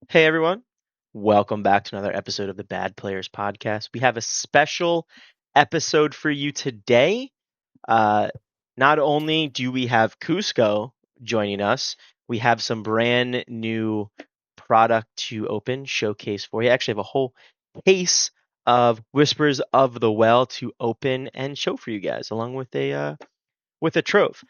Hey everyone, welcome back to another episode of the Bad Players Podcast. We have a special episode for you today. Uh, not only do we have Cusco joining us, we have some brand new product to open, showcase for you. I actually have a whole case of Whispers of the Well to open and show for you guys, along with a trove.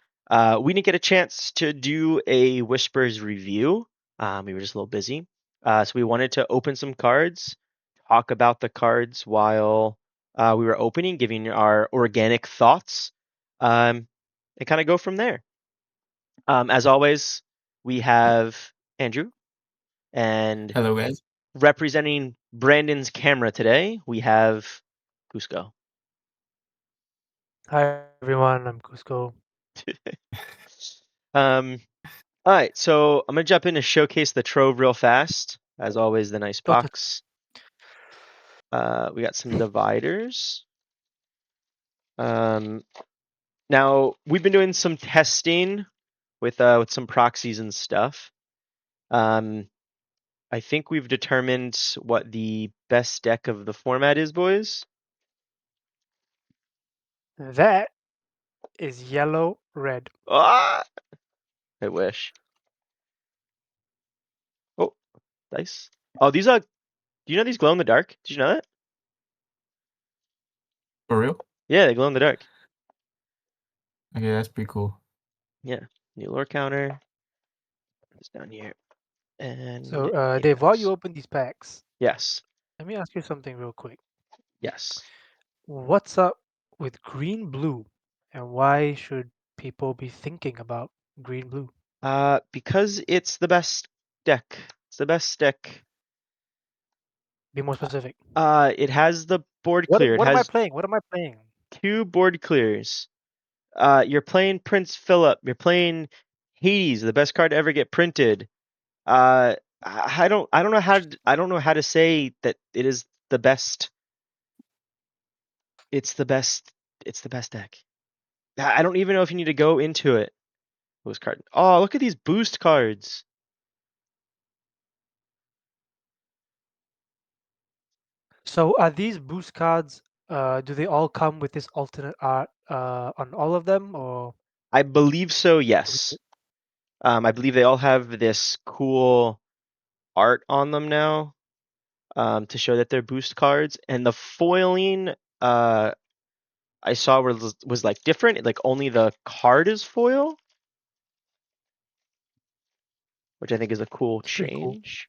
We didn't get a chance to do a Whispers review. We were just a little busy. So we wanted to open some cards, talk about the cards while we were opening, giving our organic thoughts, and kind of go from there. As always, we have Andrew, and Hello, guys. representing Brandon's camera today, we have Cusco. Hi everyone, I'm Cusco. um, All right, so I'm gonna jump in and showcase the trove real fast. As always, the nice Okay. box. We got some dividers. Um, now we've been doing some testing with some proxies and stuff. I think we've determined what the best deck of the format is, boys. That is yellow red. Ah, I wish. Oh, dice. Oh, these are. Do you know these glow in the dark? Did you know that? For real? Yeah, they glow in the dark. Okay, that's pretty cool. Yeah, new lore counter. It's down here. And So, Dave, while you open these packs, yes, let me ask you something real quick. yes. What's up with green blue, and why should people be thinking about green blue? Because it's the best deck. It's the best deck. Be more specific. It has the board What clear. It what am I has playing? What am I playing? 2 board clears. You're playing Prince Philip. You're playing Hades, the best card to ever get printed. I don't know I don't know how to say that it is the best. It's the best. It's the best deck. I don't even know if you need to go into it. Boost card. Oh, look at these boost cards. So are these boost cards? Do they all come with this alternate art on all of them, or I believe so. do we- Yes. I believe they all have this cool art on them now, to show that they're boost cards. And the foiling, I saw was like different. Like only the card is foil, which I think is a cool it's pretty cool. change.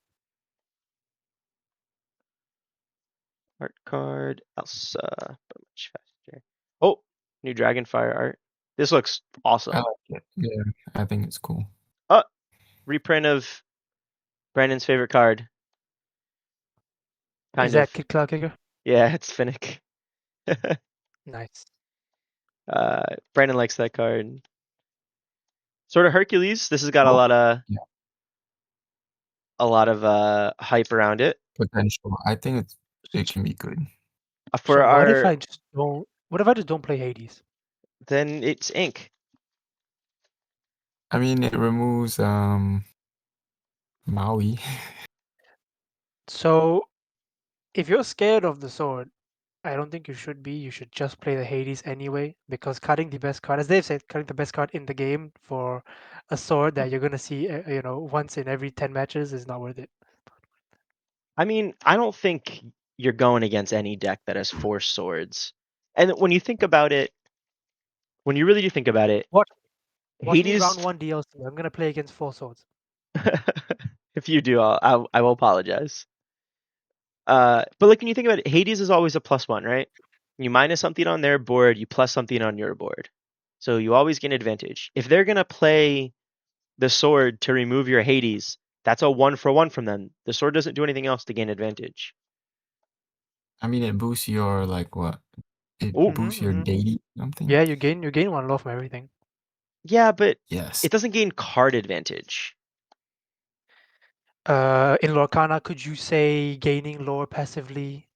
Art card, Elsa, but much faster. Oh, new Dragonfire art. This looks I awesome. like it. Yeah, I think it's cool. Oh, reprint of Brandon's favorite card. Is Kind that of. Kid Cloud Kicker? Yeah, it's Finnick. Nice. Brandon likes that card. Sort of Hercules. This has got Oh, yeah, a lot of hype around it. potential. I think it can be good. For So what if our I just don't? What if I just don't play Hades? then it's ink. I mean, it removes Maui. So if you're scared of the sword, I don't think you should be. You should just play the Hades anyway, because cutting the best card, as Dave said, cutting the best card in the game for a sword that you're gonna see, once in every 10 matches is not worth it. I mean, I don't think you're going against any deck that has 4 swords. And when you think about it, when you really do think about it, Watch me round Hades. one DLC. I'm gonna play against 4 swords. If you do, I will apologize. But like when you think about it, Hades is always a +1, right? You minus something on their board, you plus something on your board, so you always get an advantage. If they're gonna play the sword to remove your Hades, that's a 1-for-1 from them. The sword doesn't do anything else to gain advantage. I mean, it boosts your like what? It Oh, boosts your deity something. Yeah, you gain 1 love from everything. yeah, but Yes. it doesn't gain card advantage. In Lorcana, could you say gaining lore passively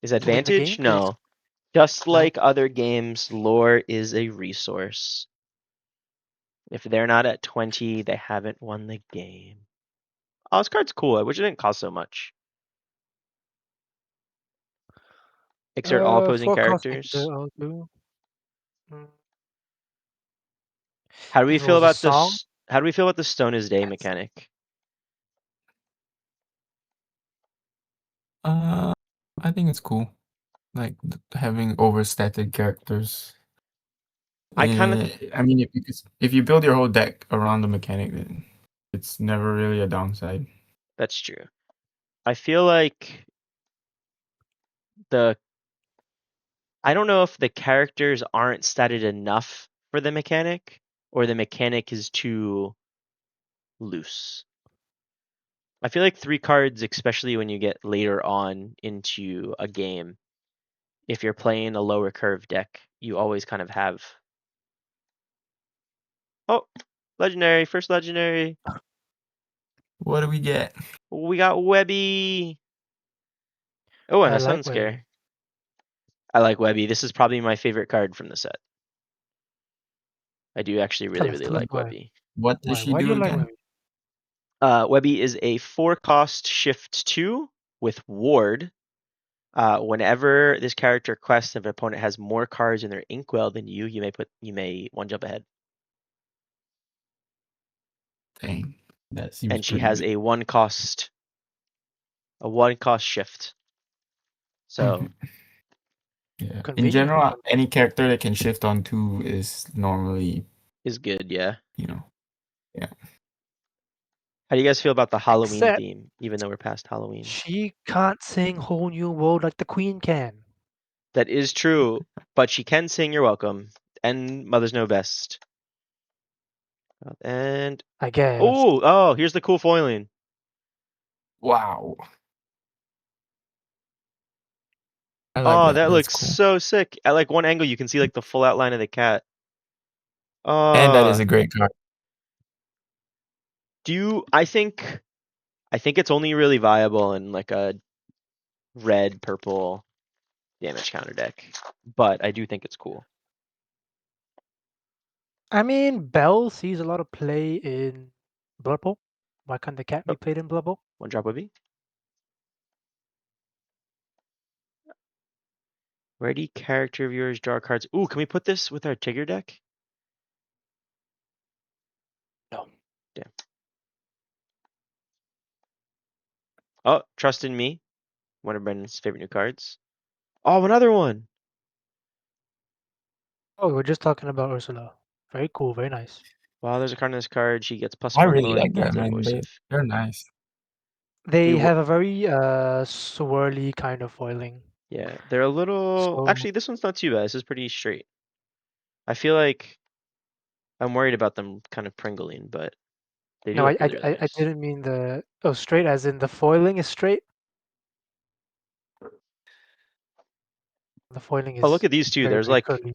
Is to win the advantage? game? No. Just No. like other games, lore is a resource. If they're not at 20, they haven't won the game. Oh, this card's cool. I wish it didn't cost so much. Exert all opposing 4 cost into characters. L2. Mm. How do we If it feel was a about song, this? How do we feel about the Stone is Day I'd say mechanic? I think it's cool. Like having overstated characters. I kind of I mean, if you build your whole deck around the mechanic, then it's never really a downside. That's true. I feel like the I don't know if the characters aren't statted enough for the mechanic or the mechanic is too loose. I feel like 3 cards, especially when you get later on into a game, if you're playing a lower curve deck, you always kind of have. Oh, legendary, first legendary. What do we get? We got Webby. Oh, and I a like Sun Webby. Scare. I like Webby. This is probably my favorite card from the set. I do actually really, really Tell us like why. Webby. What does she Why do do you like again? Webby? Webby is a 4-cost shift 2 with Ward. Whenever this character quests, if an opponent has more cards in their Inkwell than you may 1 jump ahead. Dang, that seems And she pretty has good. a 1-cost shift. So Yeah. In Convenient. general, any character that can shift on 2 is normally, is good, yeah. yeah. How do you guys feel about the Halloween Except theme, even though we're past Halloween? she can't sing Whole New World like the Queen can. That is true, but she can sing You're Welcome and Mothers Know Best. And I guess. oh, here's the cool foiling. Wow. I like Oh, that. that That's looks cool. so sick. At like one angle, you can see like the full outline of the cat. And that is Oh, a great card. I think it's only really viable in like a red purple damage counter deck, but I do think it's cool. I mean, Bell sees a lot of play in Blood Bowl. Why can't the cat Oh, be played in Blood Bowl? 1-drop Webby. Ready character viewers draw cards. Ooh, can we put this with our Tigger deck? No. Damn. Oh, Trust in Me. One of Brendan's favorite new cards. Oh, another one. Oh, we were just talking about Ursula. Very cool, very nice. Wow, there's a card in this card. She gets I +1 really lowering like that, gains and man. evasive. They're nice. They We have a very swirly kind of foiling. Yeah, they're a little. So Actually, this one's not too bad. This is pretty straight. I feel like I'm worried about them kind of pringling, but they do no, look really, really I nice. didn't mean the straight as in the foiling is straight. The foiling Oh, look is at these two. very, There's very like curly.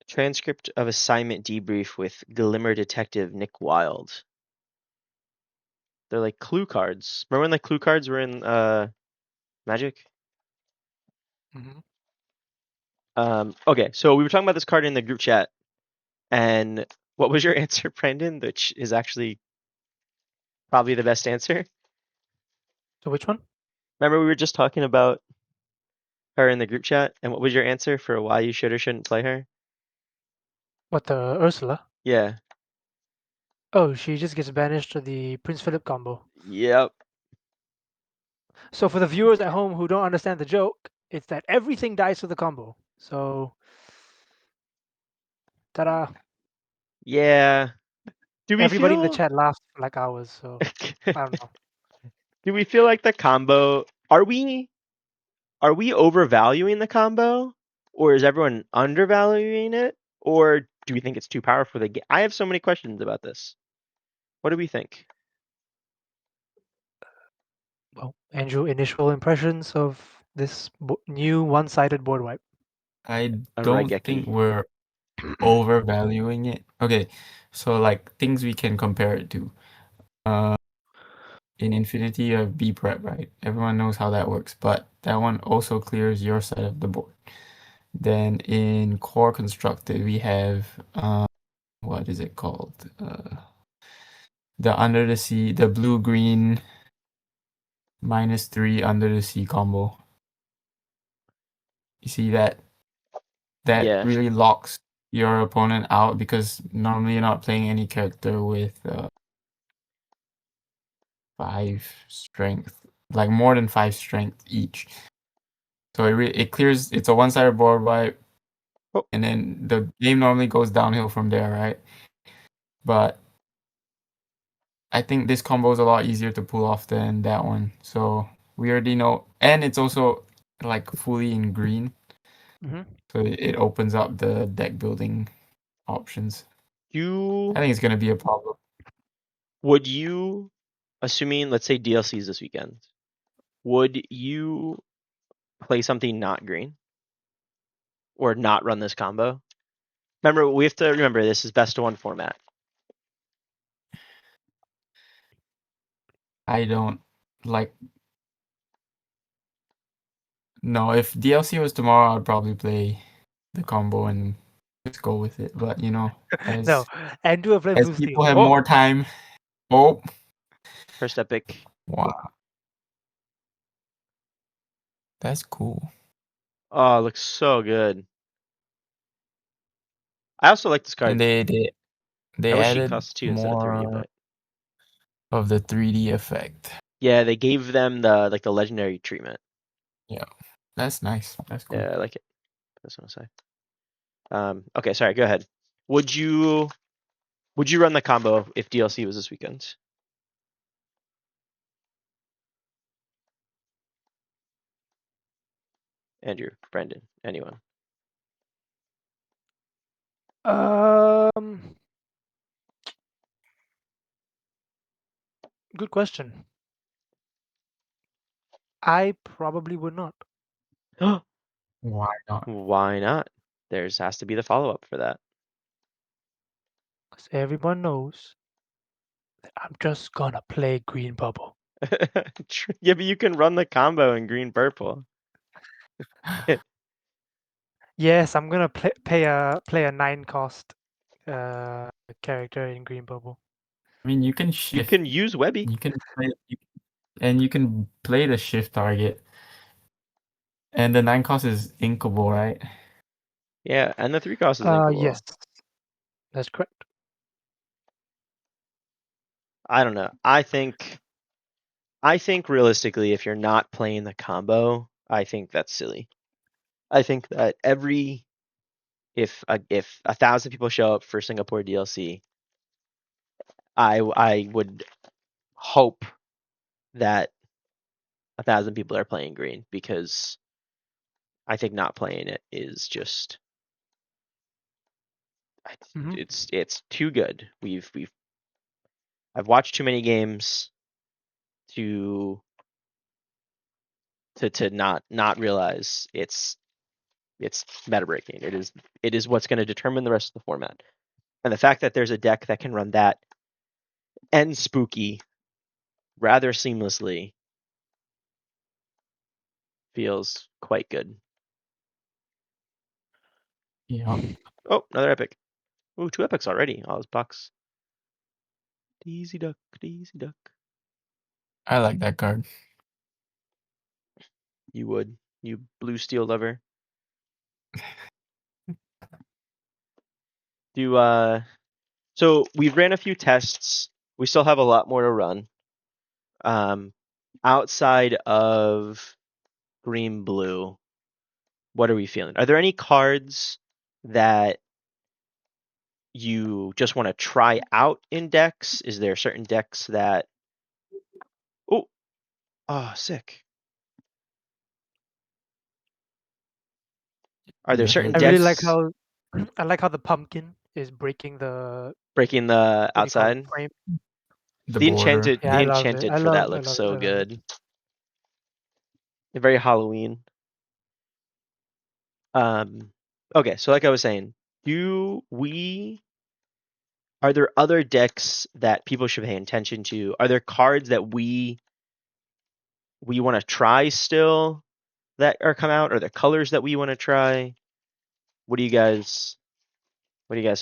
transcript of assignment debrief with Glimmer Detective Nick Wilde. They're like clue cards. Remember when like clue cards were in Magic? Mhm. Okay, so we were talking about this card in the group chat, and what was your answer, Brandon? Which is actually probably the best answer. So which one? Remember we were just talking about her in the group chat, and what was your answer for why you should or shouldn't play her? What, the Ursula? Yeah. Oh, she just gets banished to the Prince Philip combo. Yep. So for the viewers at home who don't understand the joke, it's that everything dies to the combo. So, ta-da! Yeah. Do we Everybody in the feel chat laughed for like hours. So I don't know. do we feel like the combo are we overvaluing the combo, or is everyone undervaluing it, or do we think it's too powerful for the game? I have so many questions about this. What do we think? Well, Andrew, initial impressions of this new one-sided board wipe. I A don't think Raigeki. we're overvaluing it. Okay, so like things we can compare it to. In Infinity, you have B prep, right? Everyone knows how that works, but that one also clears your side of the board. Then in Core Constructed, we have what is it called? the under the sea, the blue green -3 under the sea combo. You see that Yeah. really locks your opponent out because normally you're not playing any character with 5 strength, like more than 5 strength each. So it clears. It's a one-sided board wipe, Oh. and then the game normally goes downhill from there, right? But I think this combo is a lot easier to pull off than that one. So we already know, and it's also like fully in green, Mm-hmm. so it opens up the deck building options. You I think it's gonna be a problem. would you, assuming let's say DLCs this weekend, would you play something not green or not run this combo? Remember, we have to remember this is best of one format. I don't like. No, if DLC was tomorrow, I'd probably play the combo and just go with it. But you know, No, Andrew will play as Blue people Steel. have Oh. more time. Oh, First epic. wow, that's cool. Oh, it looks so good. I also like this And card. they I wish she added cost 2 instead of 3, more but of the 3D effect. yeah, they gave them the legendary treatment. Yeah, that's nice. That's cool. Yeah, I like it. That's what I say. Okay, sorry, go ahead. Would you run the combo if DLC was this weekend? Andrew, Brendan, anyone? Good question. I probably would not. Why not? Why not? There's has to be the follow-up for that. Because everyone knows that I'm just gonna play green bubble. Yeah, but you can run the combo in green purple. Yes, I'm gonna play a 9 cost character in green bubble. I mean, you can You shift. can use Webby. You can play, and you can play the shift target. And the 9 cost is inkable, right? Yeah, and the 3 cost is inkable. Yes, that's correct. I don't know. I think realistically, if you're not playing the combo, I think that's silly. I think that if 1,000 people show up for Singapore DLC, I would hope that 1,000 people are playing green because I think not playing it is just Mhm. it's too good. I've watched too many games to not realize it's meta breaking. It is what's going to determine the rest of the format. And the fact that there's a deck that can run that and spooky rather seamlessly feels quite good. Yeah. Oh, another epic. Ooh, 2 epics already. All those bucks. Daisy duck, Daisy duck. I like that card. You would. You blue steel lover. So we've ran a few tests. We still have a lot more to run. Outside of green blue, what are we feeling? Are there any cards that you just want to try out in decks? Is there certain decks that oh sick. Are there certain I really like decks how I like how the pumpkin is breaking the breaking the what do you call it, outside? frame. The border. Yeah, The I love it. enchanted I for that love I looks love it. so I love it. good. Very Halloween. Okay, so like I was saying, are there other decks that people should pay attention to? Are there cards that we want to try still that are come out? Are there colors that we want to try? What do you guys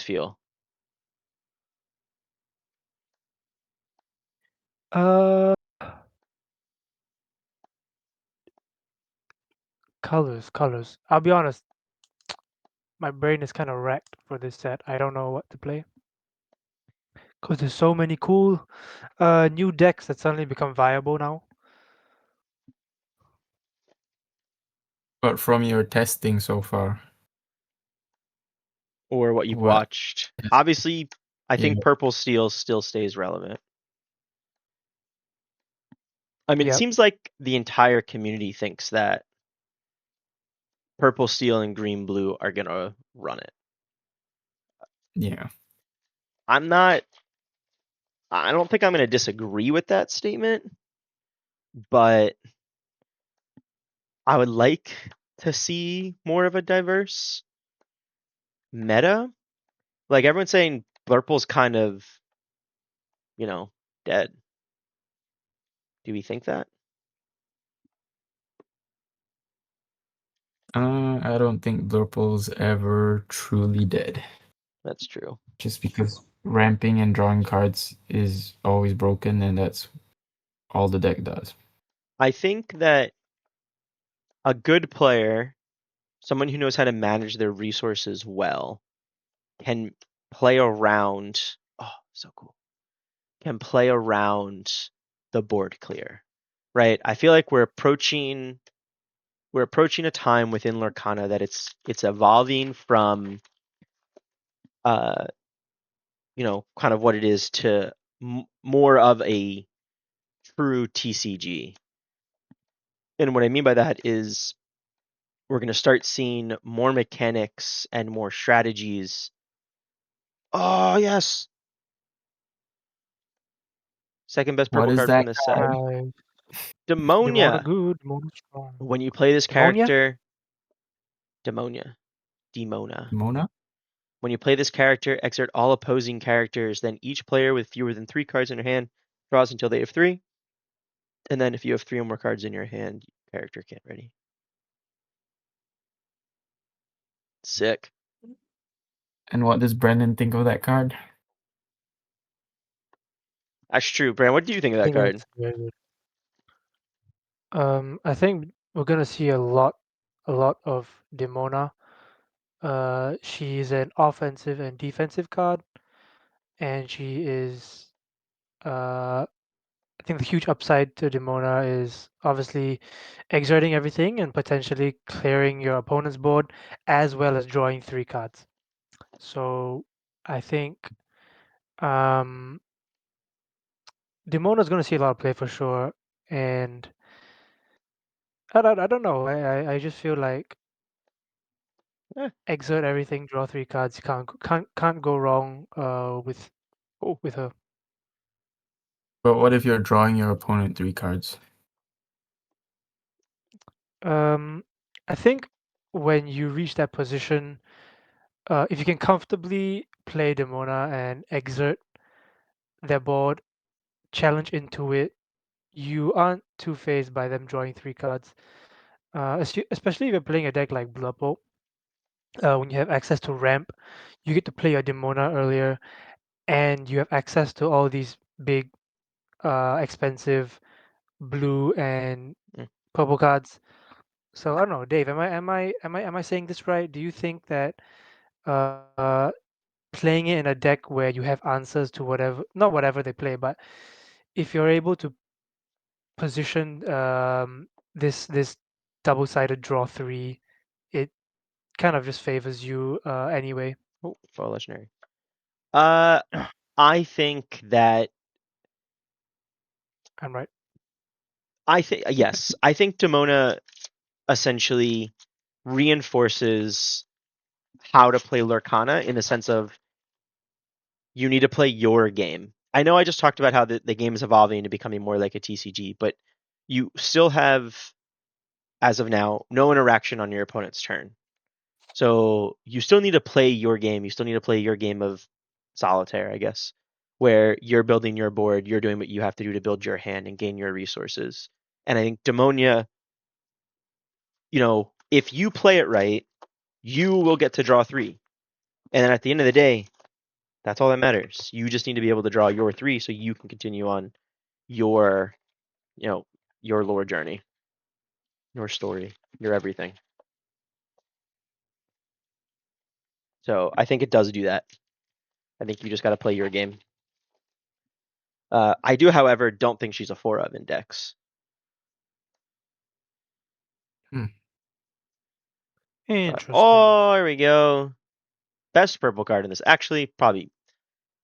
feel? Uh, colors. I'll be honest, my brain is kind of wrecked for this set. I don't know what to play because there's so many cool new decks that suddenly become viable now. But from your testing so far, Or what you've what? watched. Obviously, I think Yeah, purple steel still stays relevant. I mean, it Yep. seems like the entire community thinks that purple steel and green blue are gonna run it. yeah. I'm not. I don't think I'm gonna disagree with that statement, but I would like to see more of a diverse meta. Like everyone's saying, purple's kind of, dead. Do we think that? I don't think Blurple's ever truly dead. That's true. Just because ramping and drawing cards is always broken, and that's all the deck does. I think that a good player, someone who knows how to manage their resources well, can play around. Oh, so cool. Can play around the board clear, right? I feel like we're approaching a time within Lorcana that it's evolving from kind of what it is to more of a true TCG. And what I mean by that is we're going to start seeing more mechanics and more strategies. Oh, yes. Second best What purple is card from that this set. card? Demona Demonia. good, Demona strong. When you play this Demonia? character, Demonia. Demona. Mona? When you play this character, exert all opposing characters. Then each player with fewer than 3 cards in their hand draws until they have 3. And then if you have 3 or more cards in your hand, character can't ready. Sick. And what does Brendan think of that card? That's true. Brand, what do you think of I that think card? it's very good. I think we're gonna see a lot of Demona. She's an offensive and defensive card, and she is. I think the huge upside to Demona is obviously exerting everything and potentially clearing your opponent's board, as well as drawing 3 cards. So I think um, Demona's going to see a lot of play for sure, and I don't know. I just feel like Eh, exert everything, draw 3 cards. Can't go wrong cool. with her. But what if you're drawing your opponent 3 cards? Um, I think when you reach that position, if you can comfortably play Demona and exert their board, challenge into it, you aren't too phased by them drawing 3 cards. Especially if you're playing a deck like Blurple, when you have access to ramp, you get to play your Demona earlier, and you have access to all these big, expensive blue and Mm. purple cards. So I don't know, Dave. Am I saying this right? Do you think that uh, playing it in a deck where you have answers to whatever, not whatever they play, but if you're able to position this double-sided draw 3, it kind of just favors you anyway. Oh, for legendary. I think that I'm right. yes, I think Demona essentially reinforces how to play Lorcana in the sense of you need to play your game. I know I just talked about how the game is evolving and becoming more like a TCG, but you still have, as of now, no interaction on your opponent's turn. So you still need to play your game. You still need to play your game of solitaire, I guess, where you're building your board, you're doing what you have to do to build your hand and gain your resources. And I think Demonia, if you play it right, you will get to draw 3. And then at the end of the day, that's all that matters. You just need to be able to draw your 3 so you can continue on your, you know, your lore journey, your story, your everything. So I think it does do that. I think you just got to play your game. I do, however, don't think she's a 4 of index. Interesting. Oh, here we go. Best purple card in this. Actually, probably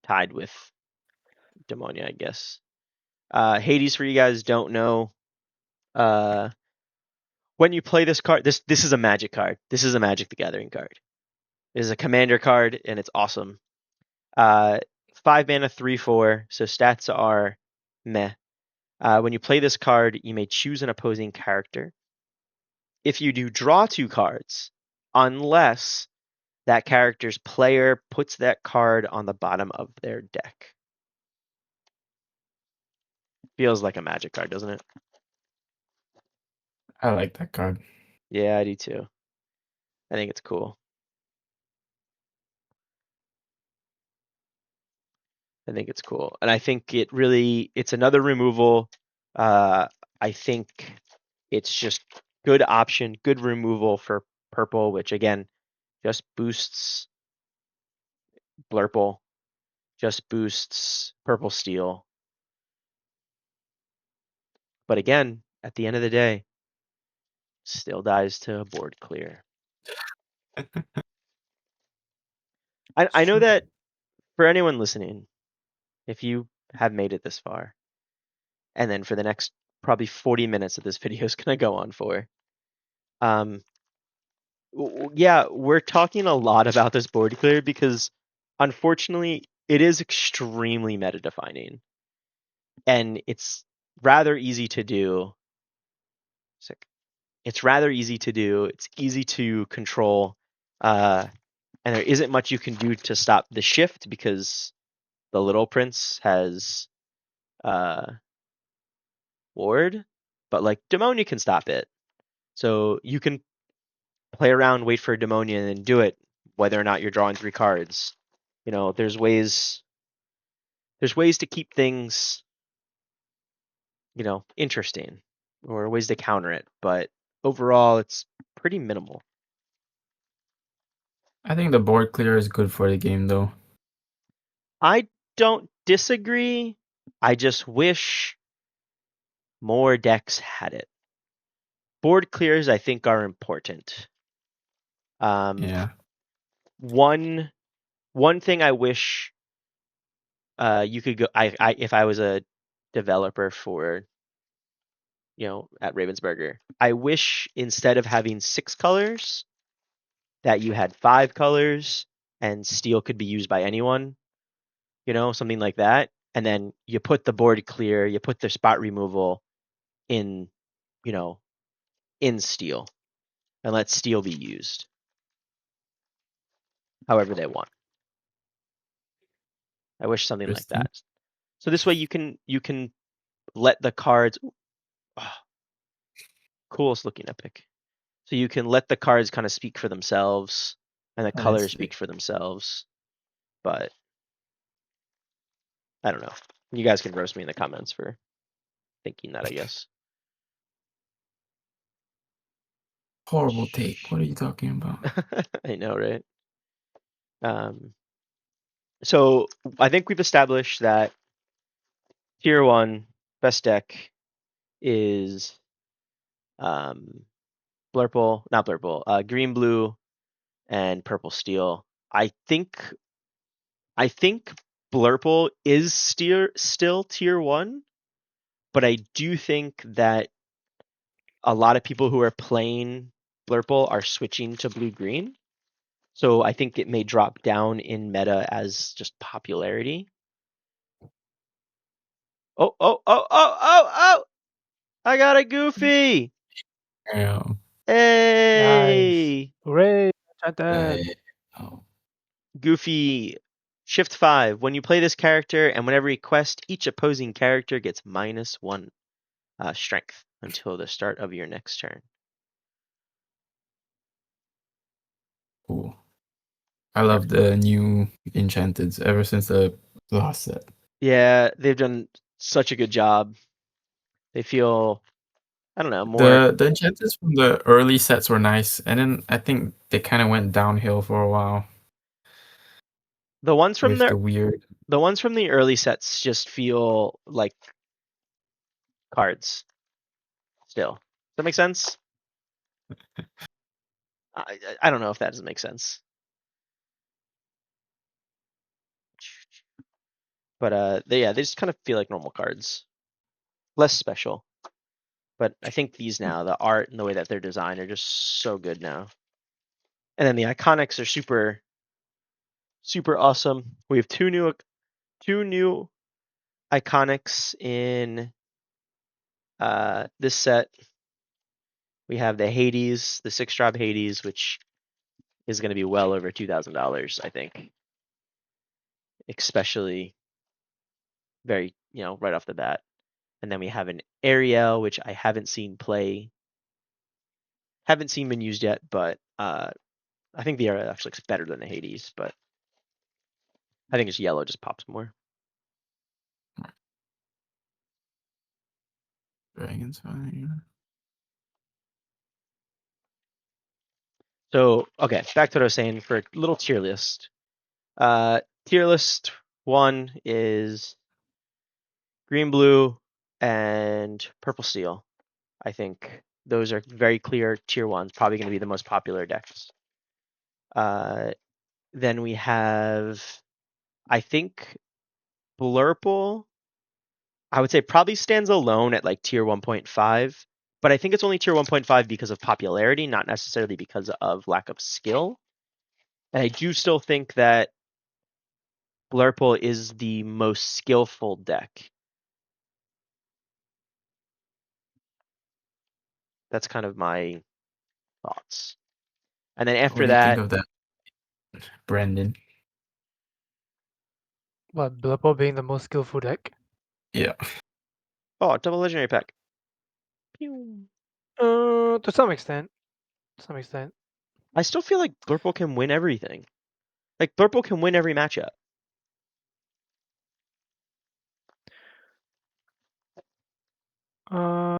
tied with Demonia, I guess. Hades, for you guys don't know, when you play this card, this is a Magic card. This is a Magic the Gathering card. This is a commander card, and it's awesome. 5 mana, 3/4. So stats are meh. When you play this card, you may choose an opposing character. If you do, draw 2 cards, unless that character's player puts that card on the bottom of their deck. Feels like a Magic card, doesn't it? I like that card. Yeah, I do too. I think it's cool. I think it's cool. And I think it's another removal. I think it's just good option, good removal for purple, which again, just boosts Blurple, just boosts purple steel. But again, at the end of the day, still dies to a board clear. I know that for anyone listening, if you have made it this far, and then for the next probably 40 minutes that this video is going to go on for, yeah, we're talking a lot about this board clear because unfortunately it is extremely meta defining. And it's rather easy to do. Sick. It's rather easy to do. It's easy to control. And there isn't much you can do to stop the shift because the Little Prince has ward, but like Demonia can stop it. So you can play around, wait for a Demonia, and then do it, whether or not you're drawing 3 cards. You know, there's ways to keep things, you know, interesting, or ways to counter it, but overall it's pretty minimal. I think the board clear is good for the game, though. I don't disagree. I just wish more decks had it. Board clears, I think, are important. Yeah. One thing I wish you could go. I if I was a developer for, you know, at Ravensburger, I wish instead of having 6 colors, that you had 5 colors, and steel could be used by anyone. You know, something like that. And then you put the board clear, you put the spot removal in, you know, in steel, and let steel be used however they want. I wish something like Interesting. that. So this way you can let the cards. Oh, coolest looking epic. So you can let the cards kind of speak for themselves, and the That is colors speak sick. for themselves. But I don't know. You guys can roast me in the comments for thinking that, I guess. Horrible take. What are you talking about? I know, right? So I think we've established that tier 1 best deck is Blurple, not Blurple, green, blue, and purple steel. I think Blurple is still tier 1, but I do think that a lot of people who are playing Blurple are switching to blue green. So I think it may drop down in meta as just popularity. Oh, oh, oh, oh, oh, oh! I got a Goofy! Damn. Nice. Hey! Hooray! Enchanted. Oh. Goofy, shift 5. When you play this character and whenever you quest, each opposing character gets -1 strength until the start of your next turn. Cool. I love the new enchanteds ever since the last set. Yeah, they've done such a good job. They feel, I don't know, more. The enchantments from the early sets were nice, and then I think they kind of went downhill for a while The ones from with the weird. the ones from the early sets just feel like cards. Still, does that make sense? I don't know if that doesn't make sense. But they just kind of feel like normal cards, less special. But I think these now, the art and the way that they're designed are just so good now. And then the iconics are super awesome. We have two new iconics in this set. We have the Hades, the 6-drop Hades, which is going to be well over $2,000, I think. Especially very, right off the bat. And then we have an Ariel, which I haven't seen been used yet, but I think the Ariel actually looks better than the Hades, but I think it's yellow just pops more. Dragon's Fire. So, okay, back to what I was saying for a little tier list. Tier list 1 is green, blue, and purple steel. I think those are very clear tier 1s, probably going to be the most popular decks. Then we have, I think, Blurple, I would say probably stands alone at like tier 1.5, but I think it's only tier 1.5 because of popularity, not necessarily because of lack of skill. And I do still think that Blurple is the most skillful deck. That's kind of my thoughts. And then What after do you think that, of that, Brandon? What, Blurple being the most skillful deck? Yeah. oh, double legendary pack. Pew. To some extent. To some extent. I still feel like Blurple can win everything. Like Blurple can win every matchup. Uh,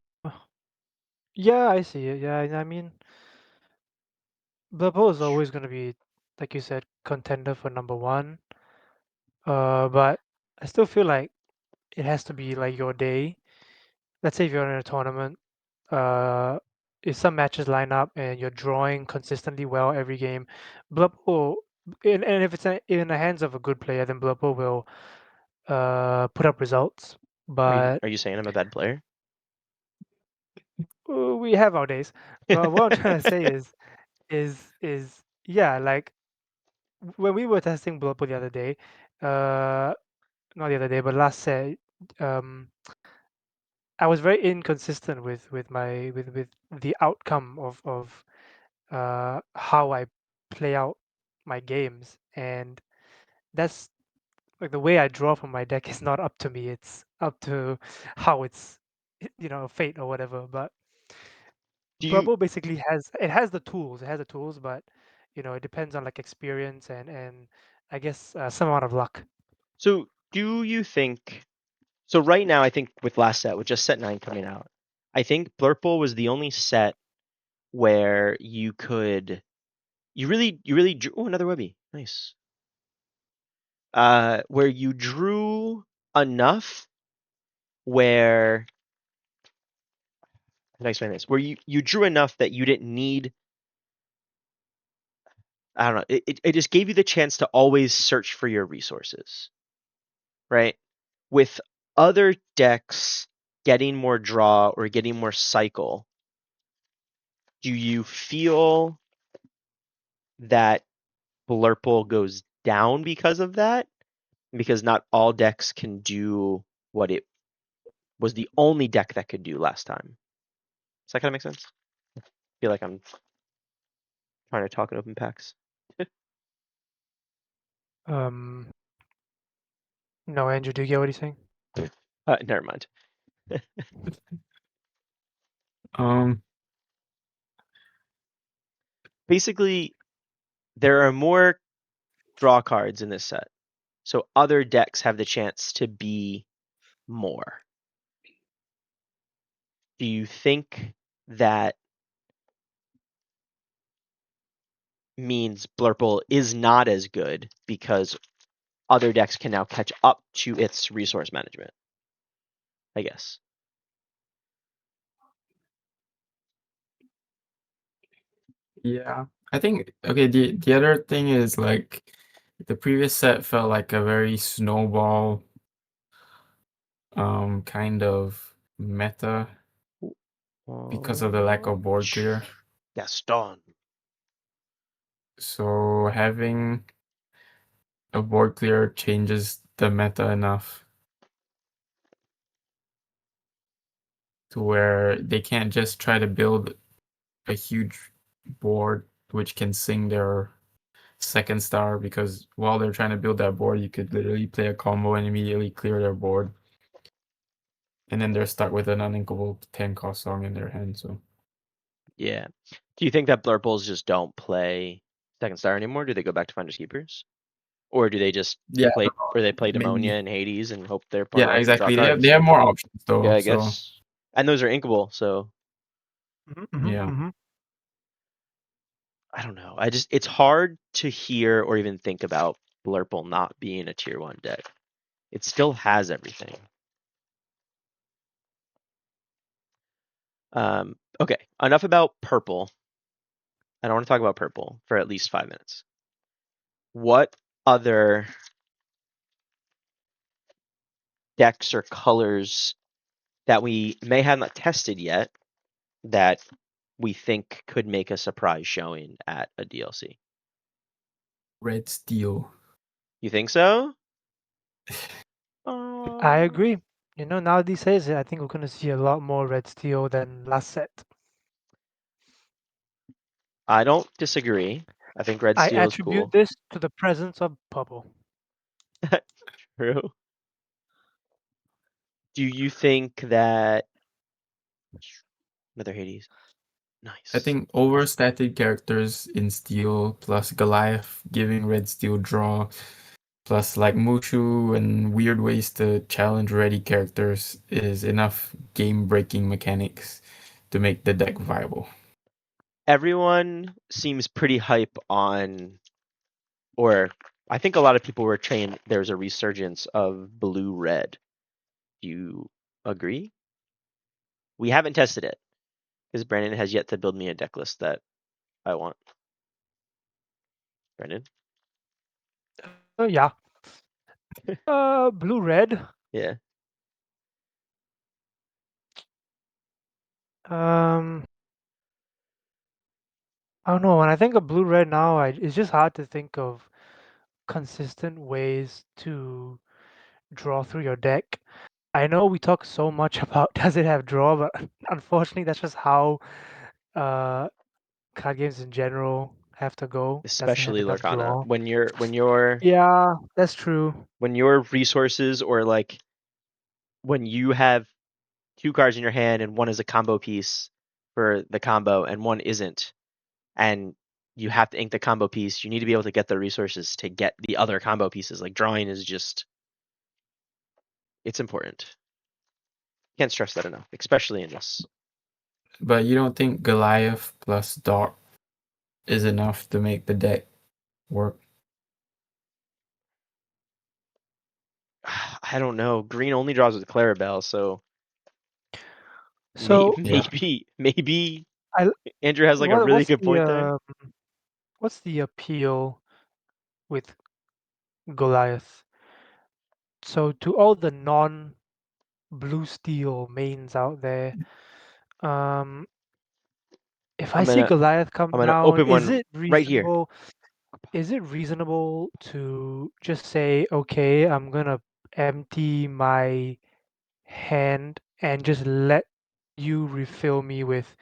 yeah, I see it. Yeah, I mean, Blurple is always going to be, like you said, contender for number one. But I still feel like it has to be like your day. Let's say if you're in a tournament, uh, if some matches line up and you're drawing consistently well every game, Blurple, and if it's in the hands of a good player, then Blurple will put up results. But Are you saying I'm a bad player? we have our days. But what I'm trying to say is yeah, like when we were testing Blurple the other day, not the other day, but last set, um, I was very inconsistent with the outcome of how I play out my games, and that's like the way I draw from my deck is not up to me. It's up to how it's fate or whatever. But Do you Purple basically has the tools. It has the tools, but it depends on like experience and I guess some amount of luck. so do you think so right now I think with last set, with just set 9 coming out, I think Blurple was the only set where you really drew another Webby. Nice. Where you drew enough where how can I explain this? Where you drew enough that you didn't need I don't know, it just gave you the chance to always search for your resources. Right? With other decks getting more draw or getting more cycle, do you feel that Blurple goes down because of that? Because not all decks can do what it was the only deck that could do last time. Does that kind of make sense? I feel like I'm trying to talk in open packs. Um, no, Andrew, do you get what he's saying? Never mind. Um. Basically, there are more draw cards in this set. So other decks have the chance to be more. Do you think that means Blurple is not as good because other decks can now catch up to its resource management? I guess. Yeah. I think okay, the other thing is like the previous set felt like a very snowball kind of meta because of the lack of board clear. Gaston. So having a board clear changes the meta enough to where they can't just try to build a huge board which can sing their second star, because while they're trying to build that board, you could literally play a combo and immediately clear their board. And then they're stuck with an uninkable 10 cost song in their hand. So Yeah. Do you think that Blurples just don't play second star anymore? Do they go back to Finders Keepers? Or do they just yeah, play or they play maybe. Demonia and Hades and hope their opponent Yeah, lets them draw exactly. They cards? have more options though. Yeah, I So guess. And those are inkable, so yeah. I don't know. It's hard to hear or even think about Blurple not being a tier 1 deck. It still has everything. Okay, enough about purple. I don't want to talk about purple for at least 5 minutes. What other decks or colors that we may have not tested yet that we think could make a surprise showing at a DLC? Red Steel. You think so? I agree. You know, now these days, I think we're going to see a lot more red steel than last set. I don't disagree. I think red I steel is attribute cool. this to the presence of purple. True. Do you think that another Hades? I Nice. think overstated characters in Steel plus Goliath giving Red Steel draw plus like Mushu and weird ways to challenge ready characters is enough game breaking mechanics to make the deck viable. Everyone seems pretty hype on, or I think a lot of people were saying there's a resurgence of blue red. Do you agree? We haven't tested it because Brandon has yet to build me a deck list that I want. Brandon? Yeah. Blue red. Yeah. Um, I don't know. When I think of blue red now, it's just hard to think of consistent ways to draw through your deck. I know we talk so much about does it have draw, but unfortunately, that's just how uh, card games in general have to go. Doesn't have Especially enough Lorcana. draw. Yeah, that's true. When your resources, or like when you have 2 cards in your hand and one is a combo piece for the combo and one isn't, and you have to ink the combo piece, you need to be able to get the resources to get the other combo pieces. Like drawing is just, it's important. Can't stress that enough, especially in this. But you don't think Goliath plus Dark is enough to make the deck work? I don't know. Green only draws with Clarabelle, so So Yeah. maybe I Andrew has like a really what's good point there. what's the appeal with Goliath? So to all the non-blue steel mains out there, um, if I I'm see gonna Goliath come I'm gonna down, open one right here. is it reasonable to just say, okay, I'm gonna empty my hand and just let you refill me with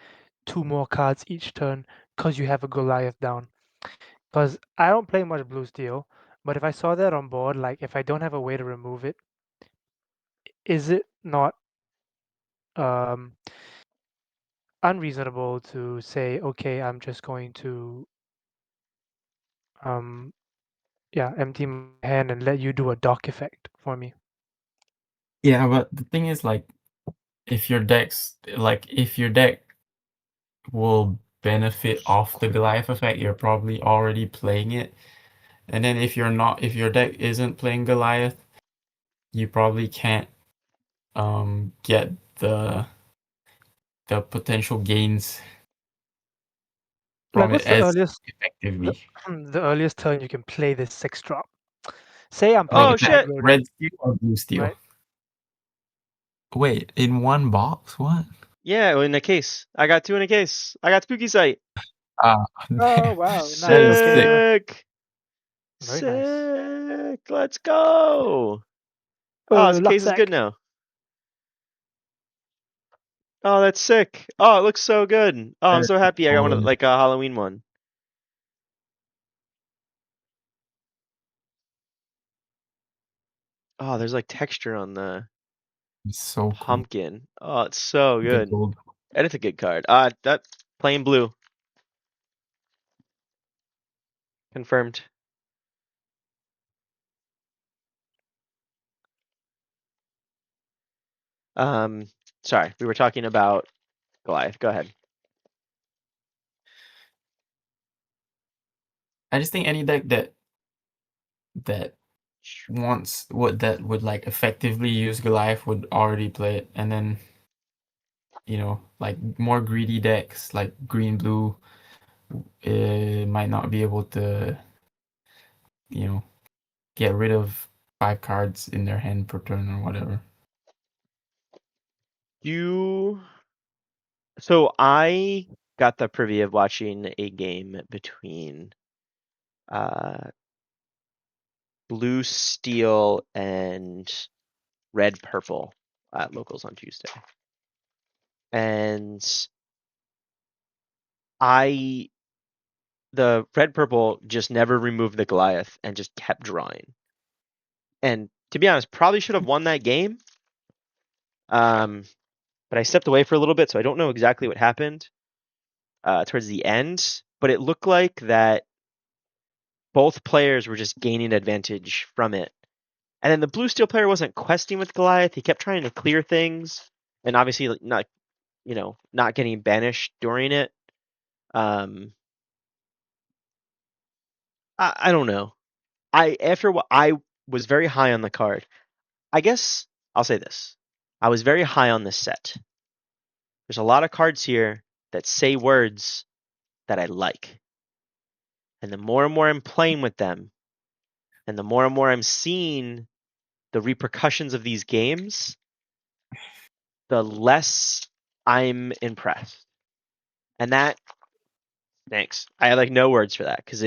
2 more cards each turn because you have a Goliath down? Because I don't play much blue steel, but if I saw that on board, like if I don't have a way to remove it, is it not um, unreasonable to say, okay, I'm just going to um, empty my hand and let you do a dock effect for me? Yeah, but the thing is, like, if your deck will benefit off the Goliath effect, you're probably already playing it. And then if your deck isn't playing Goliath, you probably can't get the potential gains Like, from it what's the as earliest the, effectively. the earliest turn you can play this 6-drop? Say I'm playing Oh an shit! aggro deck, Red steel or blue steel? right? Wait, in one box? What? Yeah, in a case. I got 2 in a case. I got Spooky Sight. Ah, Oh wow, that nice. is Okay, sick. Sick. very nice. Sick. Let's go. Oh, this Luck case is good sack. now. Oh, that's sick. Oh, it looks so good. Oh, I'm That so is happy I got one of solid. like a Halloween one. Oh, there's like texture on the It's so cool. pumpkin. Oh, it's so The good. gold. And it's a good card. That plain blue. Confirmed. Um, sorry, we were talking about Goliath. Go ahead. I just think any deck that would like effectively use Goliath would already play it, and then like more greedy decks like green blue might not be able to get rid of 5 cards in their hand per turn or whatever. So I got the privy of watching a game between uh blue steel and red purple at locals on Tuesday. And the red purple just never removed the Goliath and just kept drawing. And to be honest, probably should have won that game. But I stepped away for a little bit, so I don't know exactly what happened towards the end. But it looked like that both players were just gaining advantage from it. And then the blue steel player wasn't questing with Goliath. He kept trying to clear things, and obviously not getting banished during it. Um, I don't know. I was very high on the card. I guess I'll say this. I was very high on this set. There's a lot of cards here that say words that I like. And the more and more I'm playing with them, and the more and more I'm seeing the repercussions of these games, the less I'm impressed. And that, thanks. I had like no words for that because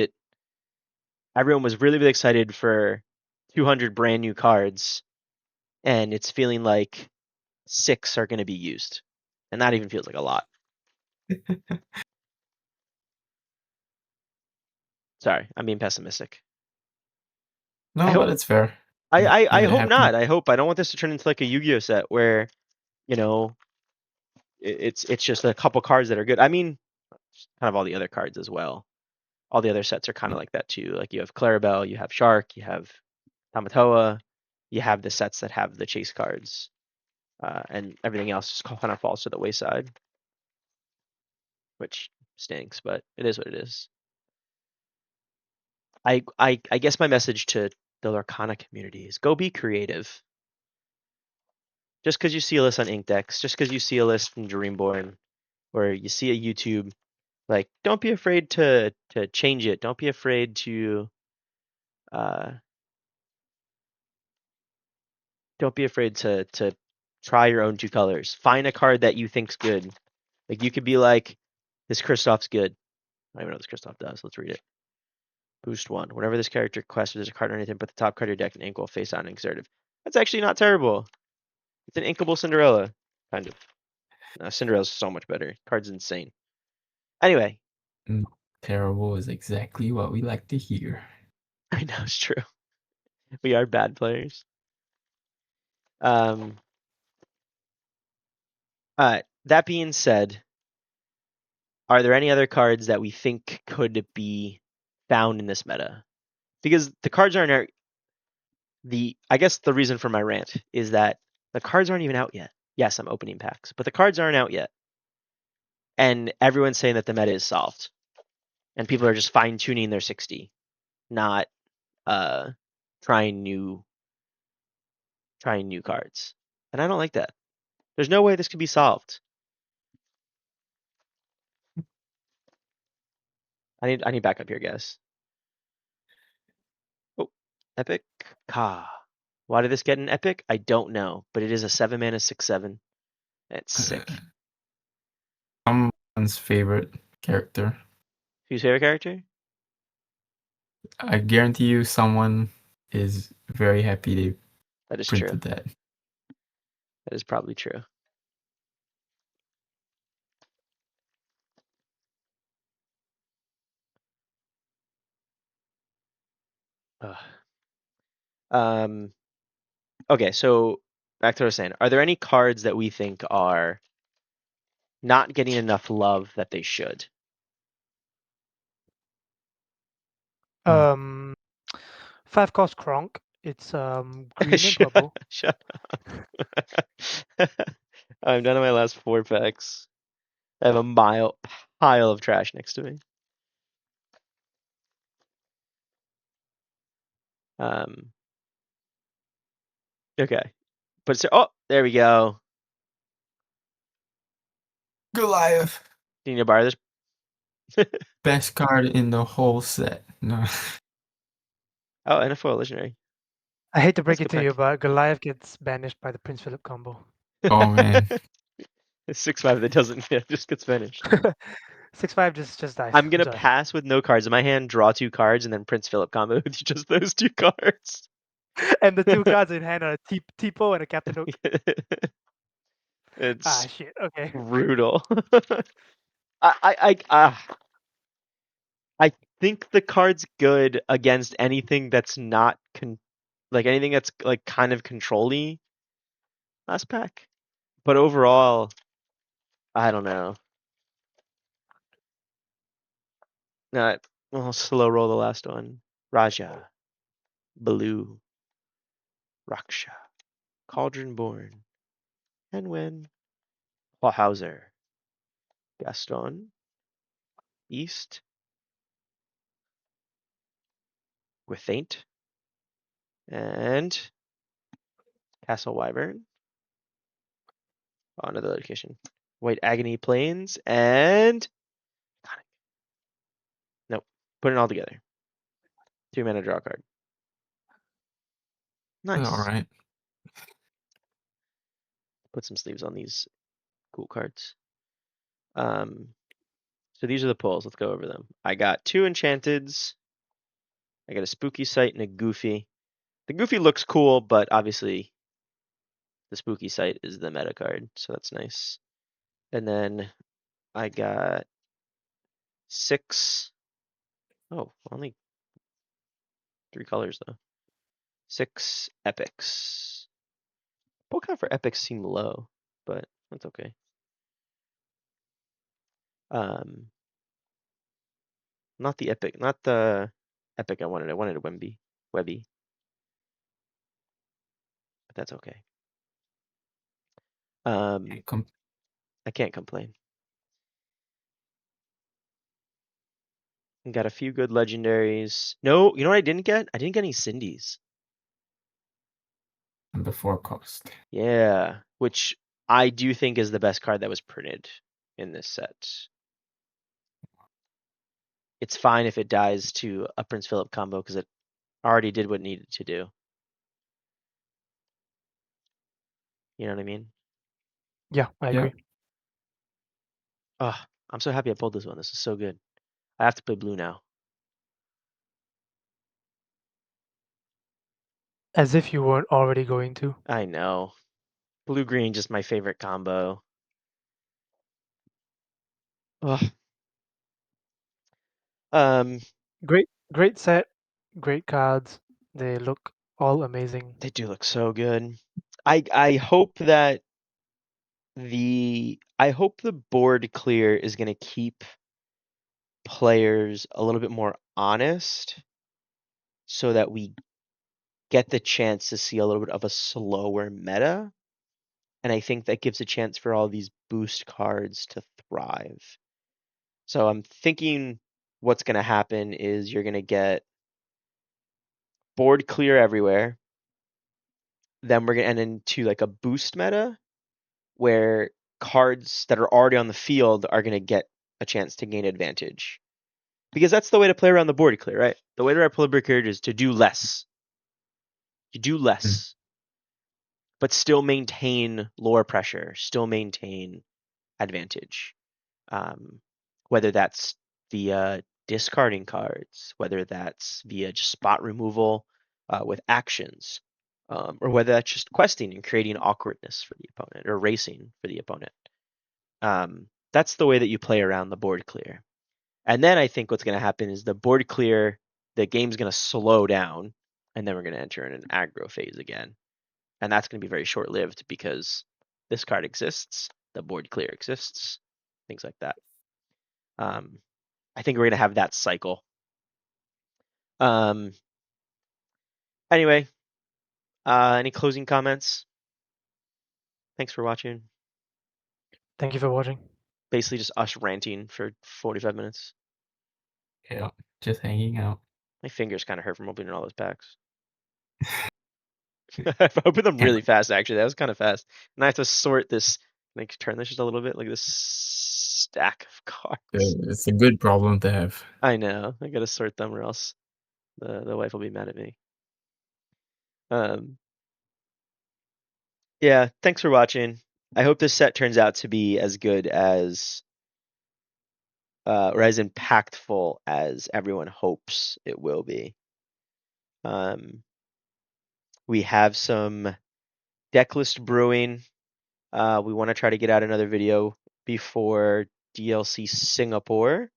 everyone was really, really excited for 200 brand new cards, and it's feeling like 6 are going to be used. And that even feels like a lot. Sorry, I'm being pessimistic. I No, hope but it's fair. I It hope happens. not. I don't want this to turn into like a Yu-Gi-Oh set where, you know, it's just a couple cards that are good. I mean, kind of all the other cards as well. All the other sets are kind of like that too. Like you have Clarabelle, you have Shark, you have Tamatoa, you have the sets that have the chase cards, and everything else just kind of falls to the wayside, which stinks, but it is what it is. I guess my message to the Lorcana community is go be creative. Just because you see a list on Inkdex, just because you see a list in Dreamborn, or you see a YouTube, like don't be afraid to change it. Don't be afraid to uh, don't be afraid to try your own 2 colors. Find a card that you think's good. Like you could be like, this Kristoff's good. I don't even know what this Kristoff does. Let's read it. Boost 1. Whenever this character quests, there's a card or anything, put the top card of your deck in ink will face out and exertive. That's actually not terrible. It's an inkable Cinderella, kind of. Cinderella's so much better. Card's insane. Anyway, Terrible is exactly what we like to hear. I know it's true. We are bad players. Um. That being said, are there any other cards that we think could be found in this meta? Because the cards aren't I guess the reason for my rant is that The cards aren't even out yet. Yes, I'm opening packs, but the cards aren't out yet. And everyone's saying that the meta is solved. And people are just fine tuning their 60, not trying new cards. And I don't like that. There's no way this could be solved. I need backup here, guys. Oh, epic. Ka. Why did this get an epic? I don't know, but it is a 7 mana 6/7. It's sick. Someone's favorite character. Whose favorite character? I guarantee you someone is very happy they That is true. printed that. That is probably true. Okay, so back to what I was saying. Are there any cards that we think are not getting enough love that they should? Um, 5 cost Kronk. It's green and Shut purple. shut up. I'm done on my last 4 packs. I have a pile of trash next to me. Okay. But oh, there we go. Goliath. Do you need to borrow this? Best card in the whole set. No. Oh, and a foil legendary. I hate to That's break a it good to you, pick. but Goliath gets banished by the Prince Philip combo. Oh man. It's 6/5 that doesn't fit, just gets finished. 6/5 just dies. I'm gonna sorry. pass with no cards in my hand, draw 2 cards, and then Prince Philip combo with just those 2 cards. And the 2 cards in hand are a Tipo and a Captain Hook. It's Shit. Okay. brutal. I I think the card's good against anything that's not like anything that's like kind of control-y last pack. But overall, I don't know. Not I'll slow roll the last one. Raja, Baloo, Raksha, Cauldron Born, Henwen, Hauser, Gaston, East, Gwithaint, and Castle Wyvern. On to the location. White Agony Plains, and nope. Put it all together. 2 mana draw card. Nice. All right. Put some sleeves on these cool cards. So these are the pulls. Let's go over them. I got 2 Enchanteds. I got a Spooky Sight and a Goofy. The Goofy looks cool, but obviously the Spooky Sight is the meta card, so that's nice. And then I got 6. Oh, only 3 colors though. 6 epics. Pull count for epics seem low, but that's okay. Not the epic, not the epic I wanted. I wanted a Webby, but that's okay. I can't complain. Got a few good legendaries. No, you know what I didn't get? I didn't get any Cindy's. The 4 cost. Yeah, which I do think is the best card that was printed in this set. It's fine if it dies to a Prince Philip combo because it already did what it needed to do. You know what I mean? Yeah, I agree. Oh, I'm so happy I pulled this one. This is so good. I have to play blue now. As if you weren't already going to. I know. Blue-green, just my favorite combo. Ugh. Great set, great cards. They look all amazing. They do look so good. I hope that I hope the board clear is gonna keep players a little bit more honest so that we get the chance to see a little bit of a slower meta. and I think that gives a chance for all these boost cards to thrive. So I'm thinking what's going to happen is you're going to get board clear everywhere. Then we're going to end into like a boost meta where cards that are already on the field are going to get a chance to gain advantage. Because that's the way to play around the board clear, right? The way to play board clear is to do less. You do less, but still maintain lower pressure, still maintain advantage. Whether that's via discarding cards, whether that's via just spot removal with actions, or whether that's just questing and creating awkwardness for the opponent or racing for the opponent. That's the way that you play around the board clear. And then I think what's going to happen is the board clear, the game's going to slow down, and then we're going to enter in an aggro phase again. And that's going to be very short lived because this card exists, the board clear exists, things like that. I think we're going to have that cycle. Anyway, any closing comments? Thanks for watching. Thank you for watching. Basically just us ranting for 45 minutes. Yeah, just hanging out. My fingers kind of hurt from opening all those packs. I've opened them really fast, actually. That was kind of fast. And I have to sort this, like turn this just a little bit, like this stack of cards. It's a good problem to have. I know. I gotta sort them or else the wife will be mad at me. Yeah, thanks for watching. I hope this set turns out to be as good as or as impactful as everyone hopes it will be. We have some deck list brewing. We want to try to get out another video before DLC Singapore,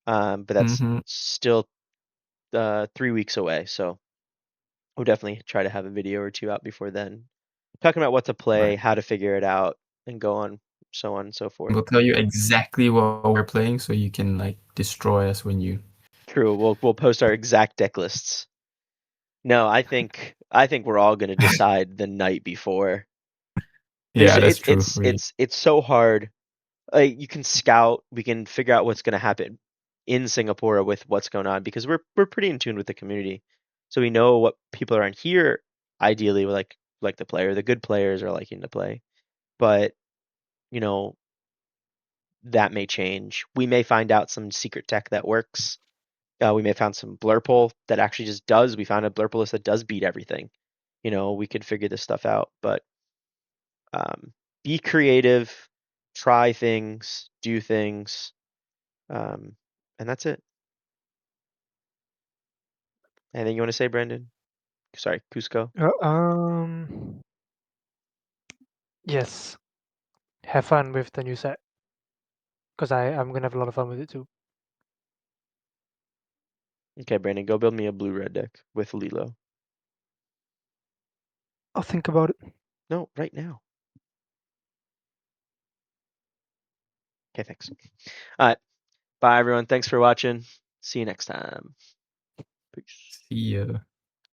but that's still 3 weeks away. So we'll definitely try to have a video or two out before then, talking about what to play, Right. how to figure it out, and go on, so on and so forth. We'll tell you exactly what we're playing, so you can like destroy us when you. True. We'll post our exact deck lists. No, I think we're all gonna decide the night before. Yeah, that's true. It's so hard. Like you can scout, we can figure out what's gonna happen in Singapore with what's going on because we're pretty in tune with the community, so we know what people around here ideally like to play, or the good players are liking to play. But you know that may change. We may find out some secret tech that works. We may have found some blurple that actually just does. We found a blurple list that does beat everything. We could figure this stuff out, but be creative, try things, do things, and that's it. Anything you want to say, Brandon? Sorry, Cusco. Yes. Have fun with the new set. Because I'm gonna have a lot of fun with it too. Okay, Brandon, go build me a blue-red deck with Lilo. I'll think about it. No, right now. Okay, thanks. All right. Bye, everyone. Thanks for watching. See you next time. Peace. See ya.